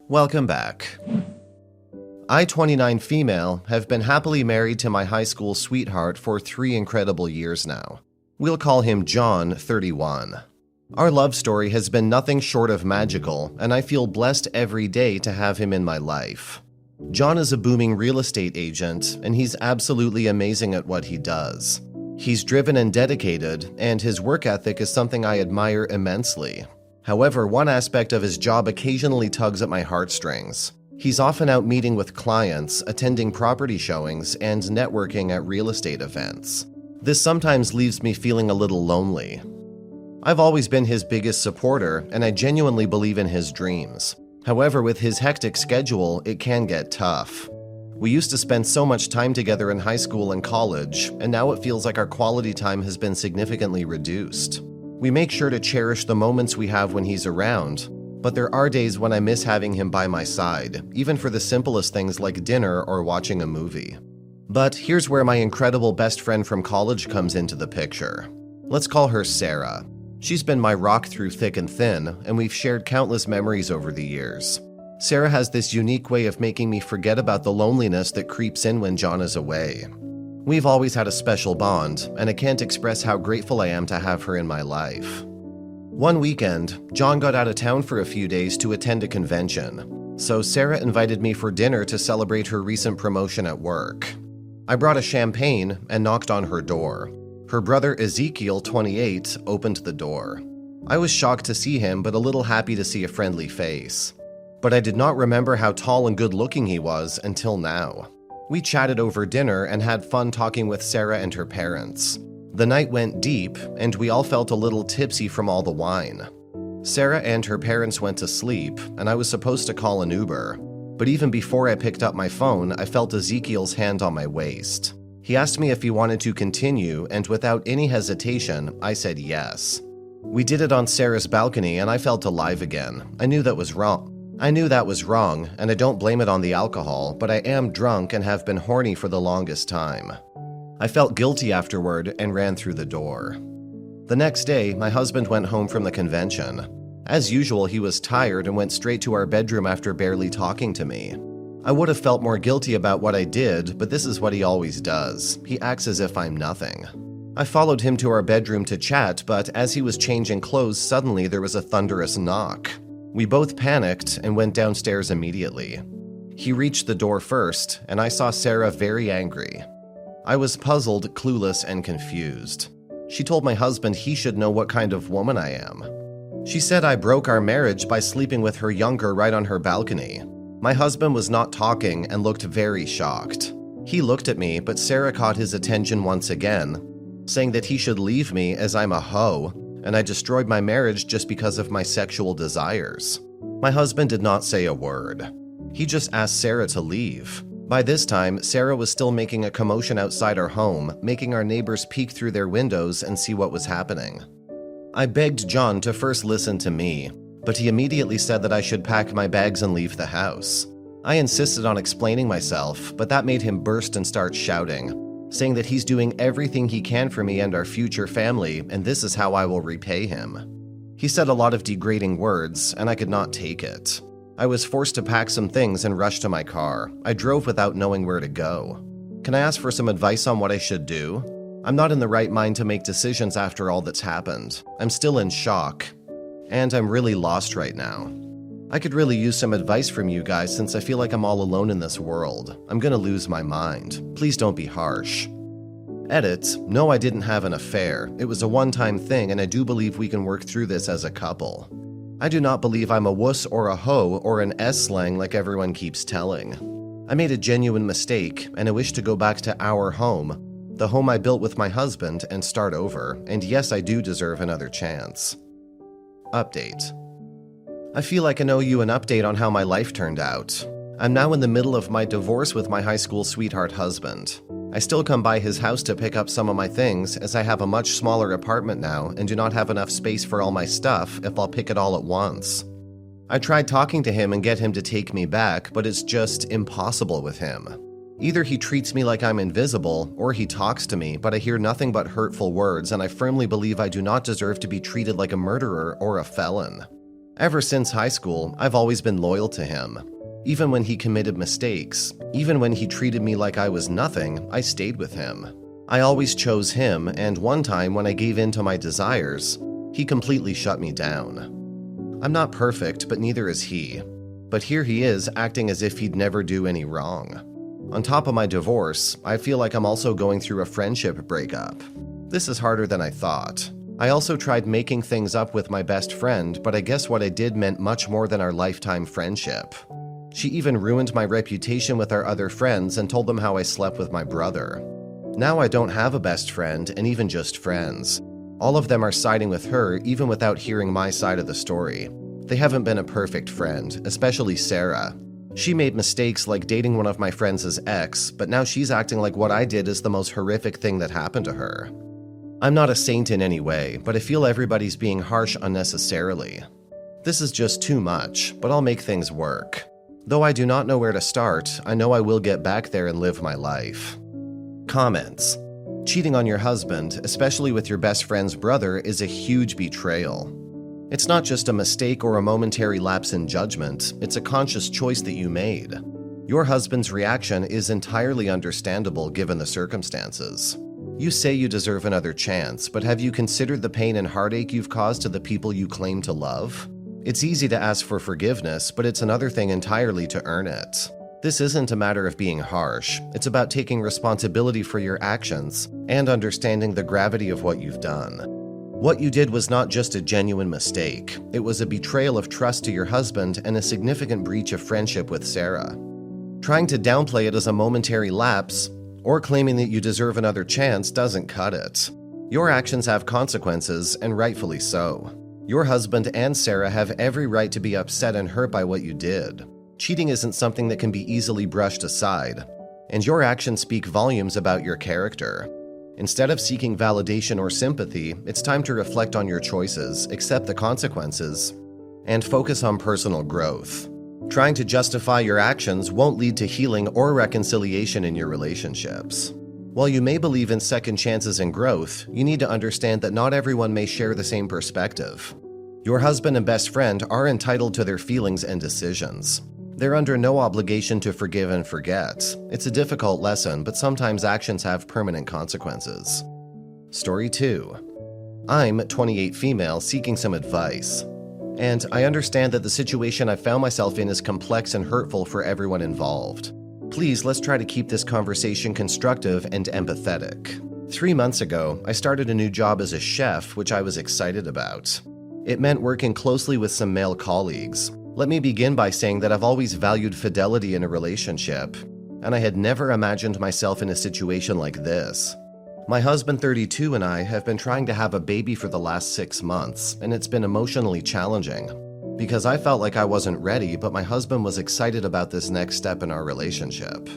Welcome back. I, 29 female, have been happily married to my high school sweetheart for 3 incredible years now. We'll call him John, 31. Our love story has been nothing short of magical, and I feel blessed every day to have him in my life. John is a booming real estate agent, and he's absolutely amazing at what he does. He's driven and dedicated, and his work ethic is something I admire immensely. However, one aspect of his job occasionally tugs at my heartstrings. He's often out meeting with clients, attending property showings, and networking at real estate events. This sometimes leaves me feeling a little lonely. I've always been his biggest supporter, and I genuinely believe in his dreams. However, with his hectic schedule, it can get tough. We used to spend so much time together in high school and college, and now it feels like our quality time has been significantly reduced. We make sure to cherish the moments we have when he's around, but there are days when I miss having him by my side, even for the simplest things like dinner or watching a movie. But here's where my incredible best friend from college comes into the picture. Let's call her Sarah. She's been my rock through thick and thin, and we've shared countless memories over the years. Sarah has this unique way of making me forget about the loneliness that creeps in when John is away. We've always had a special bond, and I can't express how grateful I am to have her in my life. One weekend, John got out of town for a few days to attend a convention, so Sarah invited me for dinner to celebrate her recent promotion at work. I brought a champagne and knocked on her door. Her brother Ezekiel, 28, opened the door. I was shocked to see him, but a little happy to see a friendly face. But I did not remember how tall and good-looking he was until now. We chatted over dinner and had fun talking with Sarah and her parents. The night went deep, and we all felt a little tipsy from all the wine. Sarah and her parents went to sleep, and I was supposed to call an Uber. But even before I picked up my phone, I felt Ezekiel's hand on my waist. He asked me if he wanted to continue, and without any hesitation, I said yes. We did it on Sarah's balcony, and I felt alive again. I knew that was wrong, and I don't blame it on the alcohol, but I am drunk and have been horny for the longest time. I felt guilty afterward and ran through the door. The next day, my husband went home from the convention. As usual, he was tired and went straight to our bedroom after barely talking to me. I would have felt more guilty about what I did, but this is what he always does. He acts as if I'm nothing. I followed him to our bedroom to chat, but as he was changing clothes, suddenly there was a thunderous knock. We both panicked and went downstairs immediately. He reached the door first, and I saw Sarah very angry. I was puzzled, clueless, and confused. She told my husband he should know what kind of woman I am. She said I broke our marriage by sleeping with her younger right on her balcony. My husband was not talking and looked very shocked. He looked at me, but Sarah caught his attention once again, saying that he should leave me as I'm a hoe, and I destroyed my marriage just because of my sexual desires. My husband did not say a word. He just asked Sarah to leave. By this time, Sarah was still making a commotion outside our home, making our neighbors peek through their windows and see what was happening. I begged John to first listen to me, but he immediately said that I should pack my bags and leave the house. I insisted on explaining myself, but that made him burst and start shouting, saying that he's doing everything he can for me and our future family, and this is how I will repay him. He said a lot of degrading words, and I could not take it. I was forced to pack some things and rush to my car. I drove without knowing where to go. Can I ask for some advice on what I should do? I'm not in the right mind to make decisions after all that's happened. I'm still in shock, and I'm really lost right now. I could really use some advice from you guys since I feel like I'm all alone in this world. I'm gonna lose my mind. Please don't be harsh. Edit, no, I didn't have an affair. It was a one-time thing, and I do believe we can work through this as a couple. I do not believe I'm a wuss or a hoe or an S-slang like everyone keeps telling. I made a genuine mistake, and I wish to go back to our home, the home I built with my husband, and start over, and yes, I do deserve another chance. Update. I feel like I owe you an update on how my life turned out. I'm now in the middle of my divorce with my high school sweetheart husband. I still come by his house to pick up some of my things as I have a much smaller apartment now and do not have enough space for all my stuff if I'll pick it all at once. I tried talking to him and get him to take me back, but it's just impossible with him. Either he treats me like I'm invisible, or he talks to me, but I hear nothing but hurtful words, and I firmly believe I do not deserve to be treated like a murderer or a felon. Ever since high school, I've always been loyal to him. Even when he committed mistakes, even when he treated me like I was nothing, I stayed with him. I always chose him, and one time when I gave in to my desires, he completely shut me down. I'm not perfect, but neither is he. But here he is, acting as if he'd never do any wrong. On top of my divorce, I feel like I'm also going through a friendship breakup. This is harder than I thought. I also tried making things up with my best friend, but I guess what I did meant much more than our lifetime friendship. She even ruined my reputation with our other friends and told them how I slept with my brother. Now I don't have a best friend and even just friends. All of them are siding with her even without hearing my side of the story. They haven't been a perfect friend, especially Sarah. She made mistakes like dating one of my friends' ex, but now she's acting like what I did is the most horrific thing that happened to her. I'm not a saint in any way, but I feel everybody's being harsh unnecessarily. This is just too much, but I'll make things work. Though I do not know where to start, I know I will get back there and live my life. Comments. Cheating on your husband, especially with your best friend's brother, is a huge betrayal. It's not just a mistake or a momentary lapse in judgment, it's a conscious choice that you made. Your husband's reaction is entirely understandable given the circumstances. You say you deserve another chance, but have you considered the pain and heartache you've caused to the people you claim to love? It's easy to ask for forgiveness, but it's another thing entirely to earn it. This isn't a matter of being harsh, it's about taking responsibility for your actions and understanding the gravity of what you've done. What you did was not just a genuine mistake, it was a betrayal of trust to your husband and a significant breach of friendship with Sarah. Trying to downplay it as a momentary lapse or claiming that you deserve another chance doesn't cut it. Your actions have consequences, and rightfully so. Your husband and Sarah have every right to be upset and hurt by what you did. Cheating isn't something that can be easily brushed aside, and your actions speak volumes about your character. Instead of seeking validation or sympathy, it's time to reflect on your choices, accept the consequences, and focus on personal growth. Trying to justify your actions won't lead to healing or reconciliation in your relationships. While you may believe in second chances and growth, you need to understand that not everyone may share the same perspective. Your husband and best friend are entitled to their feelings and decisions. They're under no obligation to forgive and forget. It's a difficult lesson, but sometimes actions have permanent consequences. Story 2. I'm 28 female seeking some advice. And I understand that the situation I found myself in is complex and hurtful for everyone involved. Please, let's try to keep this conversation constructive and empathetic. 3 months ago, I started a new job as a chef, which I was excited about. It meant working closely with some male colleagues. Let me begin by saying that I've always valued fidelity in a relationship, and I had never imagined myself in a situation like this. My husband, 32, and I have been trying to have a baby for the last 6 months, and it's been emotionally challenging. Because I felt like I wasn't ready, but my husband was excited about this next step in our relationship.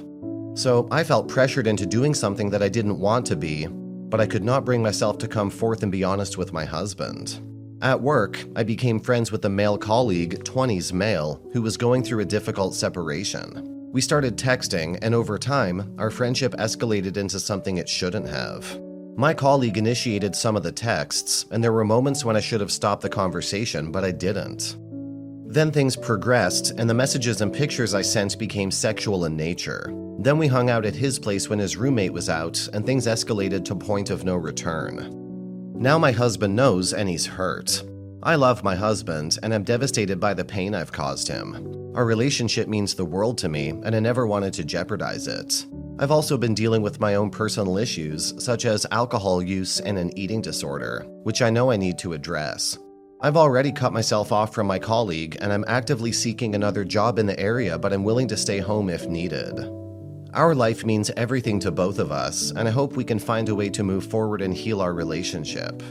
So I felt pressured into doing something that I didn't want to be, but I could not bring myself to come forth and be honest with my husband. At work, I became friends with a male colleague, 20s male, who was going through a difficult separation. We started texting, and over time, our friendship escalated into something it shouldn't have. My colleague initiated some of the texts, and there were moments when I should have stopped the conversation, but I didn't. Then things progressed, and the messages and pictures I sent became sexual in nature. Then we hung out at his place when his roommate was out, and things escalated to a point of no return. Now my husband knows, and he's hurt. I love my husband, and I'm devastated by the pain I've caused him. Our relationship means the world to me, and I never wanted to jeopardize it. I've also been dealing with my own personal issues, such as alcohol use and an eating disorder, which I know I need to address. I've already cut myself off from my colleague, and I'm actively seeking another job in the area, but I'm willing to stay home if needed. Our life means everything to both of us, and I hope we can find a way to move forward and heal our relationship.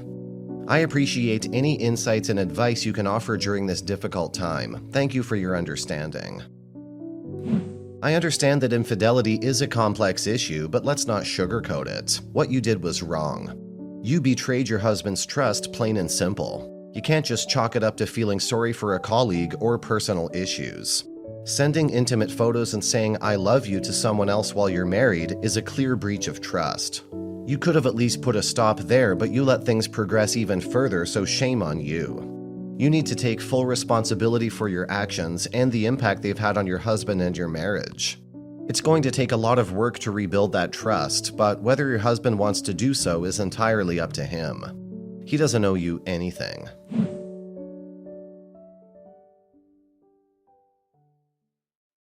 I appreciate any insights and advice you can offer during this difficult time. Thank you for your understanding. I understand that infidelity is a complex issue, but let's not sugarcoat it. What you did was wrong. You betrayed your husband's trust, plain and simple. You can't just chalk it up to feeling sorry for a colleague or personal issues. Sending intimate photos and saying "I love you" to someone else while you're married is a clear breach of trust. You could have at least put a stop there, but you let things progress even further, so shame on you. You need to take full responsibility for your actions and the impact they've had on your husband and your marriage. It's going to take a lot of work to rebuild that trust, but whether your husband wants to do so is entirely up to him. He doesn't owe you anything.